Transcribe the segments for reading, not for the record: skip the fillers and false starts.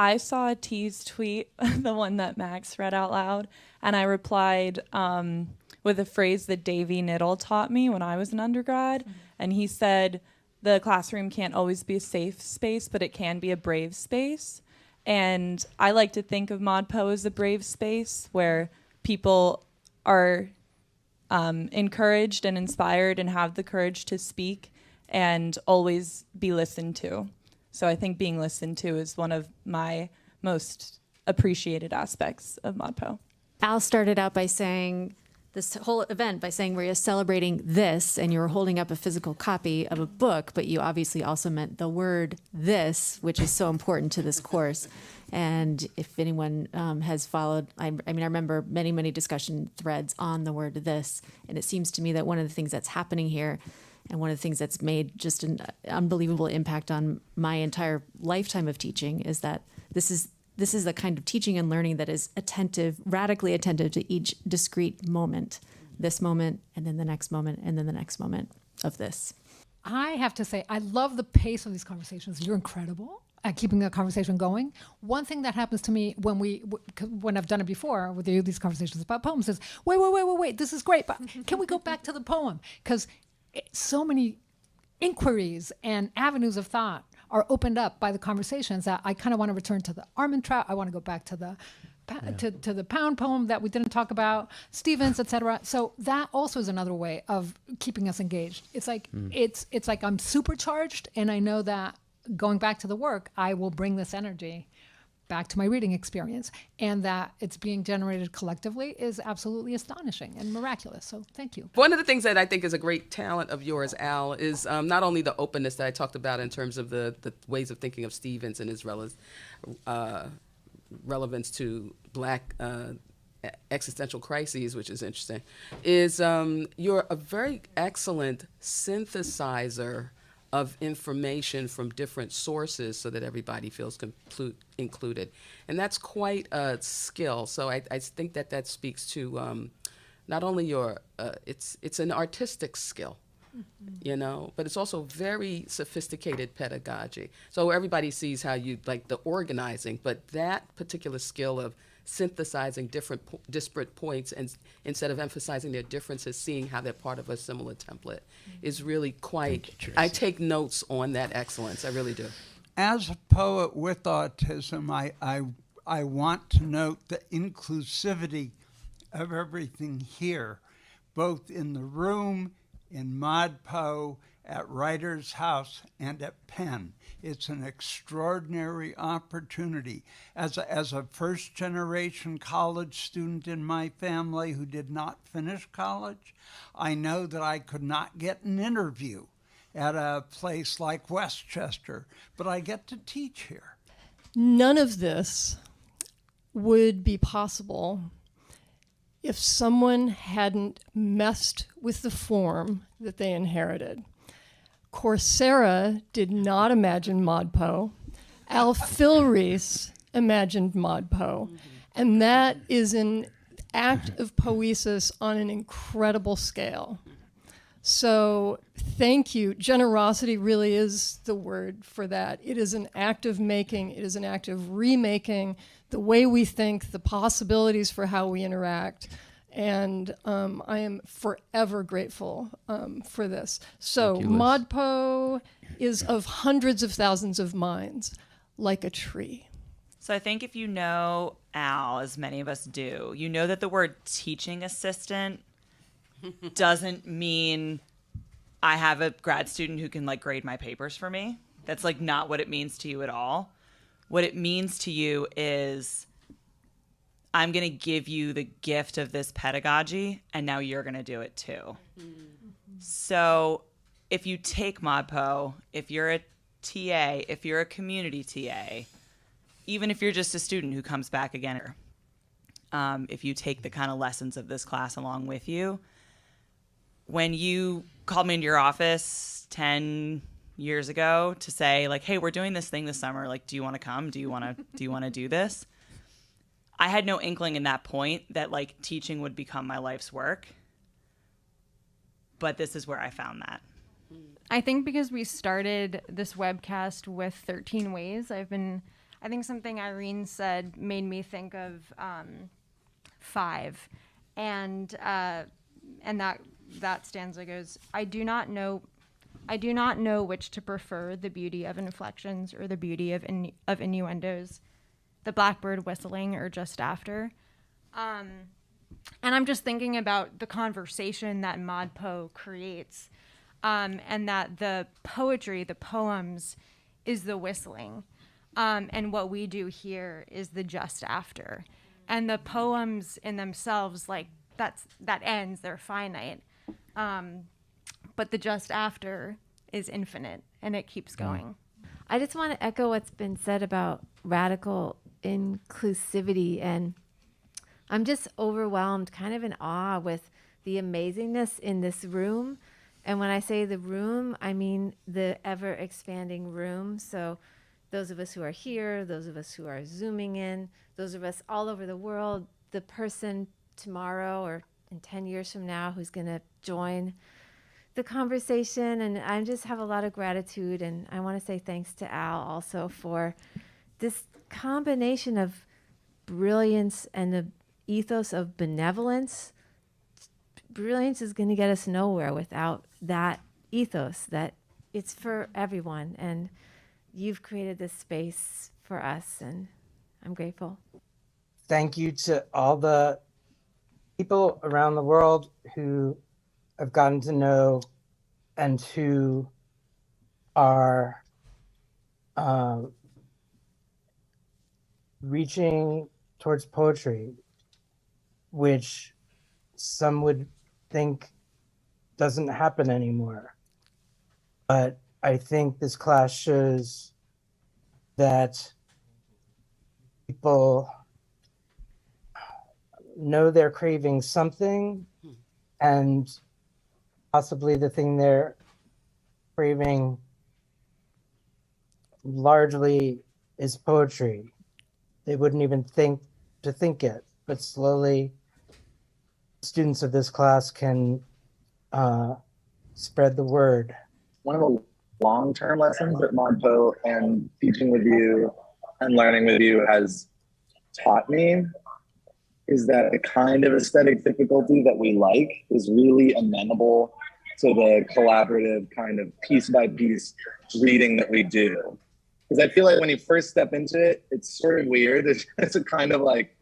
I saw a tease tweet, the one that Max read out loud, and I replied with a phrase that Davey Niddle taught me when I was an undergrad. And he said, the classroom can't always be a safe space, but it can be a brave space. And I like to think of ModPo as a brave space where people are encouraged and inspired and have the courage to speak and always be listened to. So I think being listened to is one of my most appreciated aspects of ModPo. Al started out by saying, this whole event by saying we're celebrating this, and you were holding up a physical copy of a book, but you obviously also meant the word this, which is so important to this course. And if anyone has followed, I remember many, many discussion threads on the word this, and it seems to me that one of the things that's happening here, and one of the things that's made just an unbelievable impact on my entire lifetime of teaching, is that this is the kind of teaching and learning that is attentive, radically attentive to each discrete moment, this moment, and then the next moment, and then the next moment of this. I have to say, I love the pace of these conversations. You're incredible at keeping a conversation going. One thing that happens to me when I've done it before with you, these conversations about poems is, wait, this is great, but can we go back to the poem? Because so many inquiries and avenues of thought are opened up by the conversations that I kind of want to return to the Armentrout. I want to go back to the to the Pound poem that we didn't talk about, Stevens, etc. So that also is another way of keeping us engaged. It's like it's like I'm supercharged, and I know that going back to the work, I will bring this energy back to my reading experience, and that it's being generated collectively is absolutely astonishing and miraculous. So thank you. One of the things that I think is a great talent of yours, Al, is not only the openness that I talked about in terms of the ways of thinking of Stevens and his relevance to Black existential crises, which is interesting, is you're a very excellent synthesizer of information from different sources so that everybody feels included. And that's quite a skill. So I think that speaks to not only your, it's an artistic skill, you know, but it's also very sophisticated pedagogy. So everybody sees how you like the organizing, but that particular skill of synthesizing different disparate points and instead of emphasizing their differences, seeing how they're part of a similar template is really quite, I take notes on that excellence. I really do. As a poet with autism, I want to note the inclusivity of everything here, both in the room, in ModPo, at Writer's House, and at Penn. It's an extraordinary opportunity. As a first-generation college student in my family who did not finish college, I know that I could not get an interview at a place like Westchester, but I get to teach here. None of this would be possible if someone hadn't messed with the form that they inherited. Coursera did not imagine ModPo. Al Filreis imagined ModPo. And that is an act of poesis on an incredible scale. So thank you. Generosity really is the word for that. It is an act of making. It is an act of remaking the way we think, the possibilities for how we interact. And I am forever grateful for this. So ModPo is of hundreds of thousands of minds, like a tree. So I think if you know Al, as many of us do, you know that the word teaching assistant doesn't mean I have a grad student who can like grade my papers for me. That's like not what it means to you at all. What it means to you is I'm going to give you the gift of this pedagogy, and now you're going to do it too. So if you take ModPo, if you're a TA, if you're a community TA, even if you're just a student who comes back again, if you take the kind of lessons of this class along with you, when you called me into your office 10 years ago to say like, hey, we're doing this thing this summer. Like, do you want to come? Do you want to do this? I had no inkling in that point that like teaching would become my life's work. But this is where I found that. I think because we started this webcast with 13 ways, I've been I think something Irene said made me think of 5, and that stanza goes, I do not know which to prefer, the beauty of inflections or the beauty of innuendos, the blackbird whistling or just after. And I'm just thinking about the conversation that ModPo creates, and that the poetry, the poems, is the whistling. And what we do here is the just after. And the poems in themselves, like, that ends, they're finite. But the just after is infinite, and it keeps going. I just want to echo what's been said about radical inclusivity, and I'm just overwhelmed, kind of in awe with the amazingness in this room. And when I say the room, I mean the ever expanding room. So those of us who are here, those of us who are Zooming in, those of us all over the world, the person tomorrow or in 10 years from now who's going to join the conversation. And I just have a lot of gratitude. And I want to say thanks to Al also for this combination of brilliance and the ethos of benevolence. Brilliance is going to get us nowhere without that ethos, that it's for everyone. And you've created this space for us, and I'm grateful. Thank you to all the people around the world who I've gotten to know and who are reaching towards poetry, which some would think doesn't happen anymore. But I think this class shows that people know they're craving something, and possibly the thing they're craving largely is poetry. They wouldn't even think it, but slowly students of this class can spread the word. One of the long-term lessons that ModPo and teaching with you and learning with you has taught me is that the kind of aesthetic difficulty that we like is really amenable to the collaborative kind of piece by piece reading that we do. Because I feel like when you first step into it, it's sort of weird. It's a kind of like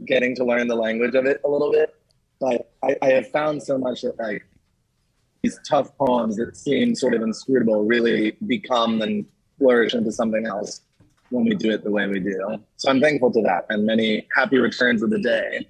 getting to learn the language of it a little bit. But I have found so much that like these tough poems that seem sort of inscrutable really become and flourish into something else when we do it the way we do. So I'm thankful to that, and many happy returns of the day.